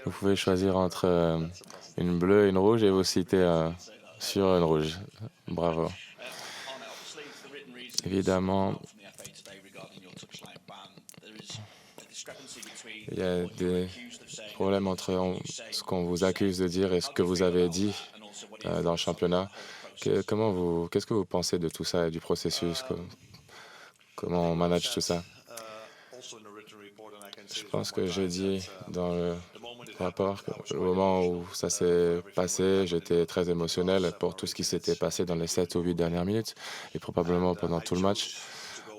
Vous pouvez choisir entre une bleue et une rouge et vous citez sur une rouge. Bravo. Évidemment, il y a des problèmes entre ce qu'on vous accuse de dire et ce que vous avez dit dans le championnat. Qu'est-ce que vous pensez de tout ça et du processus? Comment on manage tout ça? Je pense que j'ai dit dans le rapport qu'au moment où ça s'est passé, j'étais très émotionnel pour tout ce qui s'était passé dans les 7 ou 8 dernières minutes et probablement pendant tout le match.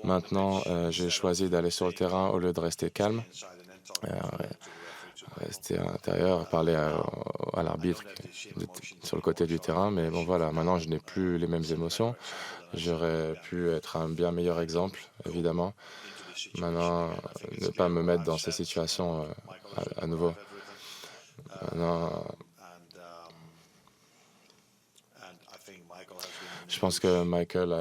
Maintenant, j'ai choisi d'aller sur le terrain au lieu de rester calme, euh, rester à l'intérieur, parler à l'arbitre sur le côté du terrain. Mais bon, voilà, maintenant, je n'ai plus les mêmes émotions. J'aurais pu être un bien meilleur exemple, évidemment. Maintenant, ne pas me mettre dans ces situations à nouveau. Maintenant, je pense que Michael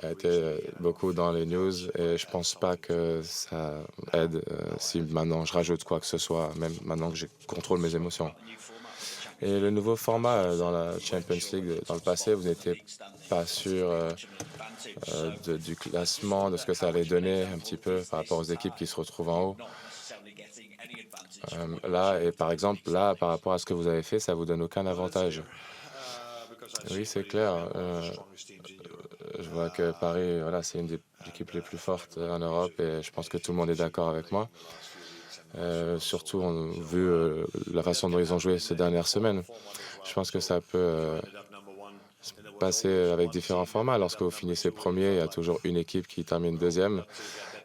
a été beaucoup dans les news et je pense pas que ça aide si maintenant je rajoute quoi que ce soit, même maintenant que je contrôle mes émotions. Et le nouveau format dans la Champions League, dans le passé, vous n'étiez pas sûr du classement, de ce que ça allait donner un petit peu par rapport aux équipes qui se retrouvent en haut. Là, et par exemple, là, par rapport à ce que vous avez fait, ça vous donne aucun avantage. Oui, c'est clair. Je vois que Paris, voilà, c'est une des équipes les plus fortes en Europe et je pense que tout le monde est d'accord avec moi. Surtout vu la façon dont ils ont joué ces dernières semaines. Je pense que ça peut se passer avec différents formats. Lorsque vous finissez premier, il y a toujours une équipe qui termine deuxième.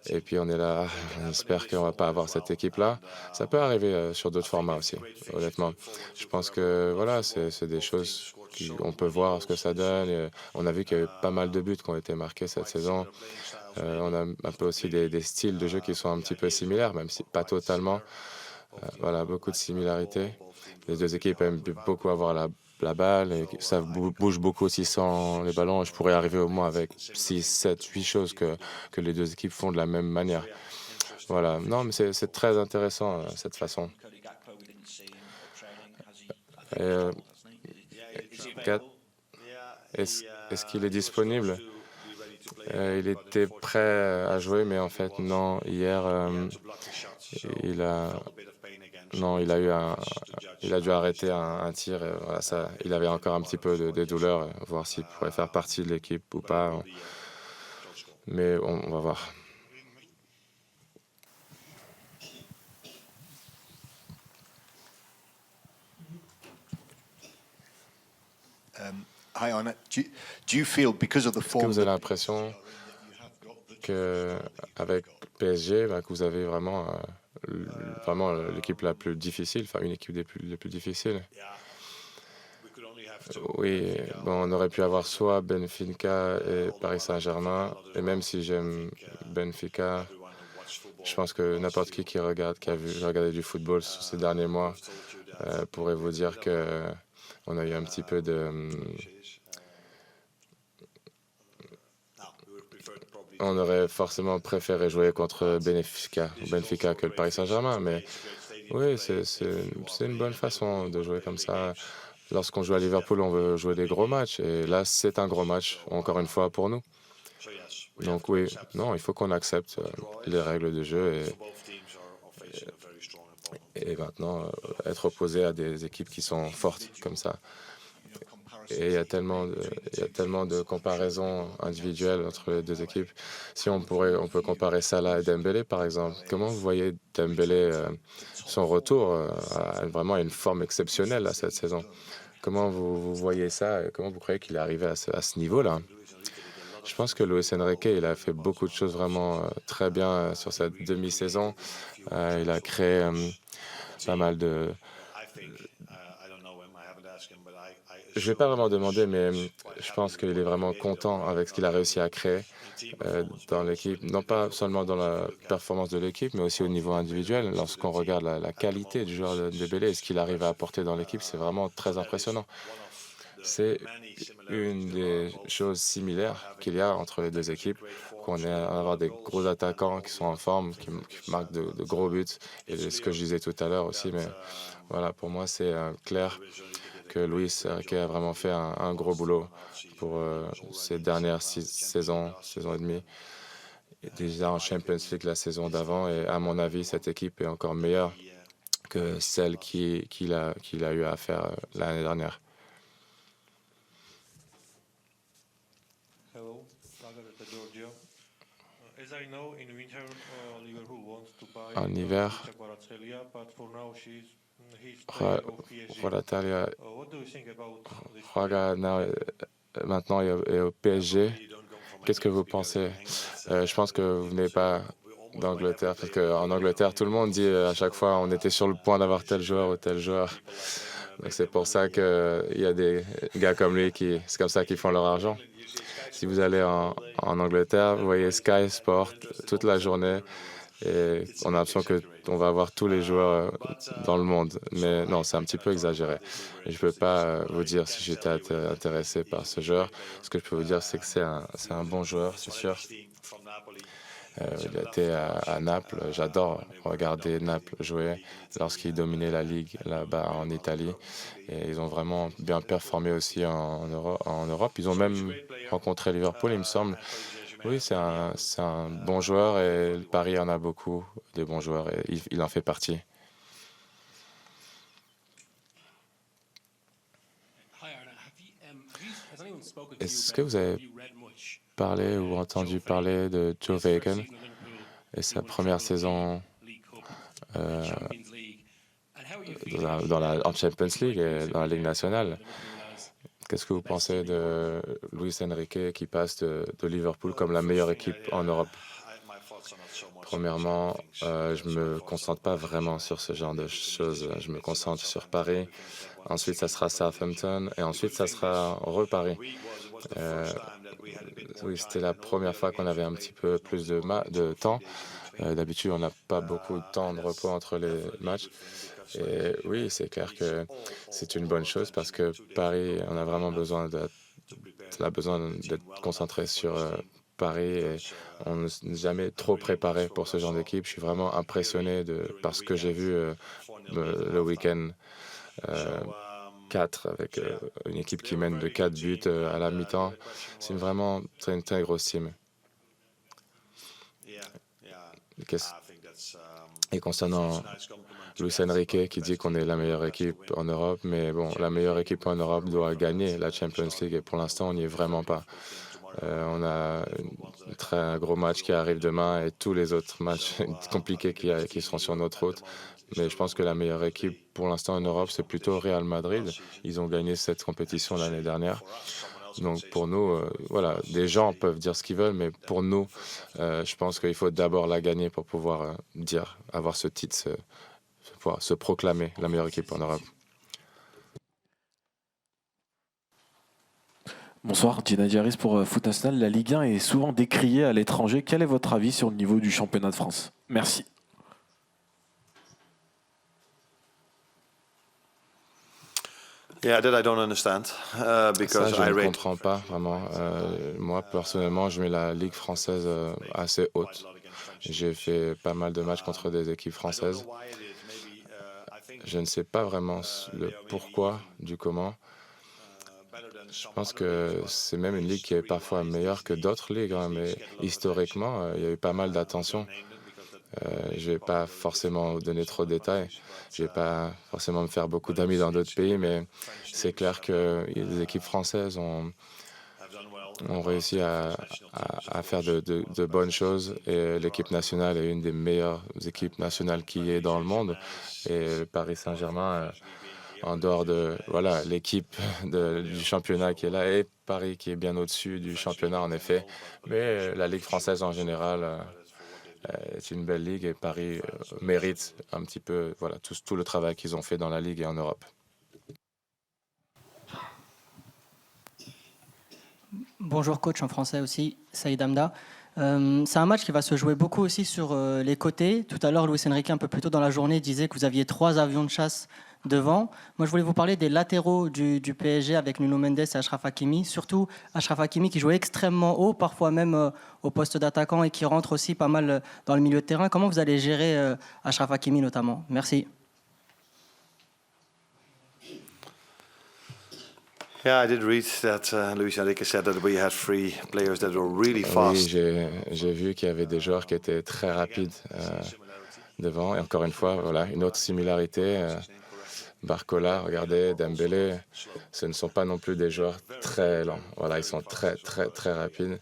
Et puis on est là, on espère qu'on va pas avoir cette équipe-là. Ça peut arriver sur d'autres formats aussi, honnêtement. Je pense que voilà, c'est des choses qu'on peut voir ce que ça donne. Et on a vu qu'il y a eu pas mal de buts qui ont été marqués cette saison. On a un peu aussi des styles de jeu qui sont un petit peu similaires, même si pas totalement. Voilà, beaucoup de similarités. Les deux équipes aiment beaucoup avoir la balle et ça bouge beaucoup aussi sans les ballons. Je pourrais arriver au moins avec 6, 7, 8 choses que les deux équipes font de la même manière. Voilà. Non, mais c'est très intéressant, cette façon. Et, Gat, est-ce qu'il est disponible? Il était prêt à jouer, mais en fait, non. Hier, il a, non, il a dû arrêter un tir. Et voilà, ça, il avait encore un petit peu de douleur, voir s'il pourrait faire partie de l'équipe ou pas. Mais on va voir. Hi, Anna. Do you feel because of the Est-ce que form vous avez l'impression qu'avec PSG, que vous avez vraiment, vraiment l'équipe la plus difficile, enfin une équipe les plus difficiles? Oui, bon, on aurait pu avoir soit Benfica et Paris Saint-Germain, et même si j'aime Benfica, je pense que n'importe qui regarde, qui a vu regarder du football ces derniers mois, pourrait vous dire que on a eu un petit peu de... On aurait forcément préféré jouer contre Benfica que le Paris Saint-Germain, mais oui, c'est une bonne façon de jouer comme ça. Lorsqu'on joue à Liverpool, on veut jouer des gros matchs, et là, c'est un gros match, encore une fois, pour nous. Donc oui, non, il faut qu'on accepte les règles de jeu et maintenant être opposé à des équipes qui sont fortes comme ça. Et il y a tellement de comparaisons individuelles entre les deux équipes. Si on peut comparer Salah et Dembélé, par exemple. Comment vous voyez Dembélé, son retour vraiment à une forme exceptionnelle cette saison? Comment vous voyez ça et comment vous croyez qu'il est arrivé à ce niveau-là? Je pense que Luis Enrique, il a fait beaucoup de choses vraiment très bien sur cette demi-saison. Il a créé pas mal de... Je ne vais pas vraiment demander, mais je pense qu'il est vraiment content avec ce qu'il a réussi à créer dans l'équipe. Non pas seulement dans la performance de l'équipe, mais aussi au niveau individuel. Lorsqu'on regarde la qualité du joueur de Dembélé et ce qu'il arrive à apporter dans l'équipe, c'est vraiment très impressionnant. C'est une des choses similaires qu'il y a entre les deux équipes, qu'on est à avoir des gros attaquants qui sont en forme, qui marquent de gros buts, et ce que je disais tout à l'heure aussi, mais voilà, pour moi, c'est clair que Luis Enrique a vraiment fait un gros boulot pour ces dernières saisons et demie. Et déjà en Champions League la saison d'avant, et à mon avis, cette équipe est encore meilleure que celle qu'il a eu à faire l'année dernière. Hello, Margareta Giorgio. As I know, in winter, Liverpool wants to buy En hiver, Kvaratskhelia, but for now he's Ra- player of PSG. Roratalia What do you think about this Raga maintenant est au PSG. Qu'est-ce que vous pensez? Je pense que vous venez pas d'Angleterre, parce qu'en Angleterre, tout le monde dit à chaque fois on était sur le point d'avoir tel joueur ou tel joueur. Donc c'est pour ça qu'il y a des gars comme lui c'est comme ça qu'ils font leur argent. Si vous allez en Angleterre, vous voyez Sky Sport toute la journée et on a l'impression qu'on va avoir tous les joueurs dans le monde. Mais non, c'est un petit peu exagéré. Et je ne peux pas vous dire si j'étais intéressé par ce joueur. Ce que je peux vous dire, c'est que c'est un bon joueur, c'est sûr. Il a été à Naples. J'adore regarder Naples jouer lorsqu'ils dominaient la Ligue là-bas en Italie. Et ils ont vraiment bien performé aussi en Europe. Ils ont même rencontré Liverpool, il me semble. Oui, c'est un bon joueur et Paris en a beaucoup, des bons joueurs, et il en fait partie. Est-ce que vous avez parlé ou entendu parler de Joe Vegan et sa première saison en Champions League et dans la Ligue nationale? Qu'est-ce que vous pensez de Luis Enrique qui passe de Liverpool comme la meilleure équipe en Europe? Premièrement, je ne me concentre pas vraiment sur ce genre de choses. Je me concentre sur Paris. Ensuite, ça sera Southampton. Et ensuite, ça sera Paris. Oui, c'était la première fois qu'on avait un petit peu plus de temps. D'habitude, on n'a pas beaucoup de temps de repos entre les matchs. Et oui, c'est clair que c'est une bonne chose parce que Paris, on a vraiment besoin d'être concentré sur Paris et on n'est jamais trop préparé pour ce genre d'équipe. Je suis vraiment impressionné par ce que j'ai vu le week-end 4 avec une équipe qui mène de 4 buts à la mi-temps. C'est vraiment une très grosse team. Et concernant Luis Enrique qui dit qu'on est la meilleure équipe en Europe, mais bon, la meilleure équipe en Europe doit gagner la Champions League et pour l'instant, on n'y est vraiment pas. On a un très gros match qui arrive demain et tous les autres matchs compliqués qui seront sur notre route. Mais je pense que la meilleure équipe pour l'instant en Europe, c'est plutôt Real Madrid. Ils ont gagné cette compétition l'année dernière. Donc pour nous, voilà, des gens peuvent dire ce qu'ils veulent, mais pour nous, je pense qu'il faut d'abord la gagner pour pouvoir avoir ce titre, pouvoir se proclamer la meilleure équipe en Europe. Bonsoir, Gennady Harris pour Foot National. La Ligue 1 est souvent décriée à l'étranger. Quel est votre avis sur le niveau du championnat de France? Merci. Yeah, that I don't understand, because Ça, je I ne read. comprends pas vraiment. Moi, personnellement, je mets la Ligue française assez haute. J'ai fait pas mal de matchs contre des équipes françaises. Je ne sais pas vraiment le pourquoi du comment. Je pense que c'est même une ligue qui est parfois meilleure que d'autres ligues, hein, mais historiquement, il y a eu pas mal d'attention. Je ne vais pas forcément vous donner trop de détails. Je ne vais pas forcément me faire beaucoup d'amis dans d'autres pays, mais c'est clair que les équipes françaises ont réussi à faire de bonnes choses et l'équipe nationale est une des meilleures équipes nationales qui est dans le monde. Et le Paris Saint-Germain, en dehors de l'équipe du championnat qui est là, et Paris qui est bien au-dessus du championnat en effet, mais la Ligue française en général est une belle ligue et Paris mérite un petit peu tout le travail qu'ils ont fait dans la Ligue et en Europe. Bonjour coach, en français aussi, Saïd Hamda. C'est un match qui va se jouer beaucoup aussi sur les côtés. Tout à l'heure, Luis Enrique, un peu plus tôt dans la journée, disait que vous aviez 3 avions de chasse devant. Moi, je voulais vous parler des latéraux du PSG avec Nuno Mendes et Achraf Hakimi. Surtout Achraf Hakimi qui joue extrêmement haut, parfois même au poste d'attaquant et qui rentre aussi pas mal dans le milieu de terrain. Comment vous allez gérer Achraf Hakimi notamment? Merci. Yeah, I did read that Luis Enrique said that we had 3 players that were really Oui, fast. j'ai vu qu'il y avait des joueurs qui étaient très rapides devant. Et encore une fois, voilà, une autre similarité. Barcola, regardez, Dembélé, ce ne sont pas non plus des joueurs très lents. Voilà, ils sont très, très, très rapides.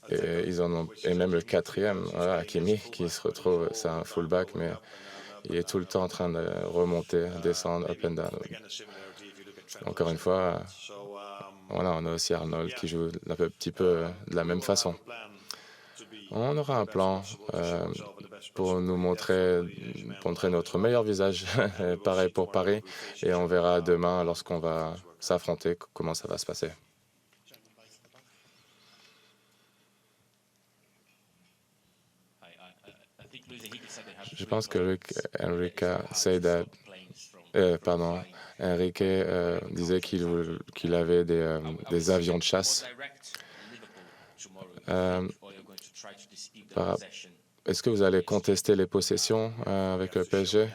Et ils en ont, et même le 4e, voilà, Hakimi, qui se retrouve, c'est un fullback, mais il est tout le temps en train de remonter, descendre, up and down. Encore une fois, voilà, on a aussi Arnold qui joue un petit peu de la même façon. On aura un plan pour nous montrer notre meilleur visage, pareil pour Paris, et on verra demain, lorsqu'on va s'affronter, comment ça va se passer. Je pense que Enrique disait qu'il avait des avions de chasse. Est-ce que vous allez contester les possessions avec le PSG?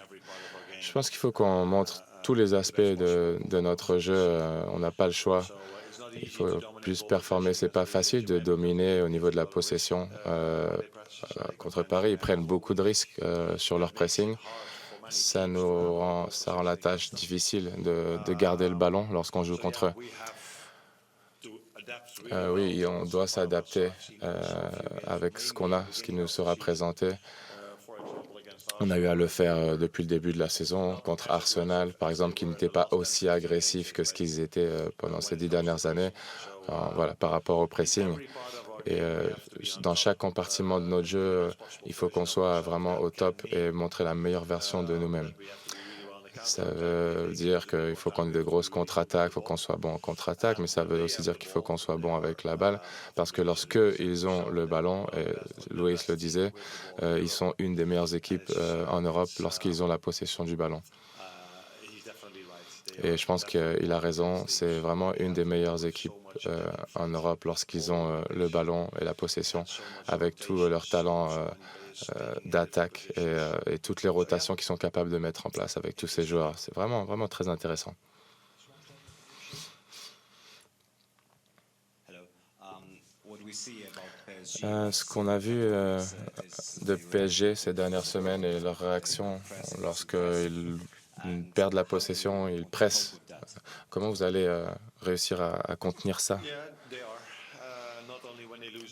Je pense qu'il faut qu'on montre tous les aspects de notre jeu. On n'a pas le choix. Il faut plus performer. C'est pas facile de dominer au niveau de la possession. Contre Paris, ils prennent beaucoup de risques sur leur pressing. Ça rend la tâche difficile de garder le ballon lorsqu'on joue contre eux. Oui, on doit s'adapter avec ce qu'on a, ce qui nous sera présenté. On a eu à le faire depuis le début de la saison contre Arsenal, par exemple, qui n'était pas aussi agressif que ce qu'ils étaient pendant ces 10 dernières années, voilà, par rapport au pressing. Et dans chaque compartiment de notre jeu, il faut qu'on soit vraiment au top et montrer la meilleure version de nous-mêmes. Ça veut dire qu'il faut qu'on ait de grosses contre-attaques, il faut qu'on soit bon en contre-attaque, mais ça veut aussi dire qu'il faut qu'on soit bon avec la balle, parce que lorsque ils ont le ballon, et Louis le disait, ils sont une des meilleures équipes en Europe lorsqu'ils ont la possession du ballon. Et je pense qu'il a raison, c'est vraiment une des meilleures équipes en Europe lorsqu'ils ont le ballon et la possession, avec tout leur talent d'attaque et toutes les rotations qu'ils sont capables de mettre en place avec tous ces joueurs. C'est vraiment, vraiment très intéressant. Ce qu'on a vu de PSG ces dernières semaines et leur réaction lorsqu'ils perdent la possession, ils pressent. Comment vous allez réussir à contenir ça?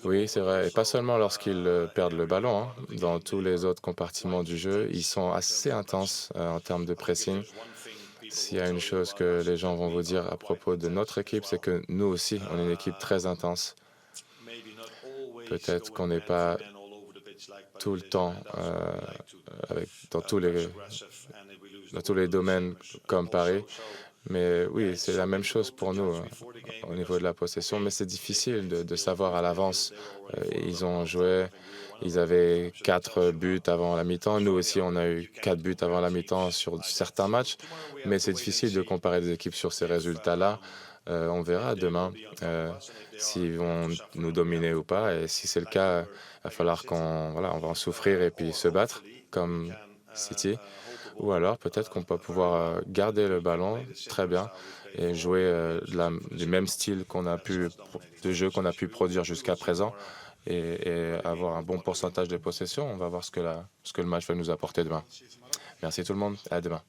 Oui, c'est vrai. Et pas seulement lorsqu'ils perdent le ballon. Dans tous les autres compartiments du jeu, ils sont assez intenses en termes de pressing. S'il y a une chose que les gens vont vous dire à propos de notre équipe, c'est que nous aussi, on est une équipe très intense. Peut-être qu'on n'est pas tout le temps dans tous les domaines comme Paris. Mais oui, c'est la même chose pour nous au niveau de la possession, mais c'est difficile de savoir à l'avance. Ils ont joué, ils avaient 4 buts avant la mi-temps. Nous aussi, on a eu 4 buts avant la mi-temps sur certains matchs, mais c'est difficile de comparer des équipes sur ces résultats-là. On verra demain s'ils vont nous dominer ou pas, et si c'est le cas, il va falloir on va en souffrir et puis se battre comme City. Ou alors, peut-être qu'on peut pouvoir garder le ballon très bien et jouer du même style de jeu qu'on a pu produire jusqu'à présent et avoir un bon pourcentage de possession. On va voir ce que le match va nous apporter demain. Merci tout le monde. À demain.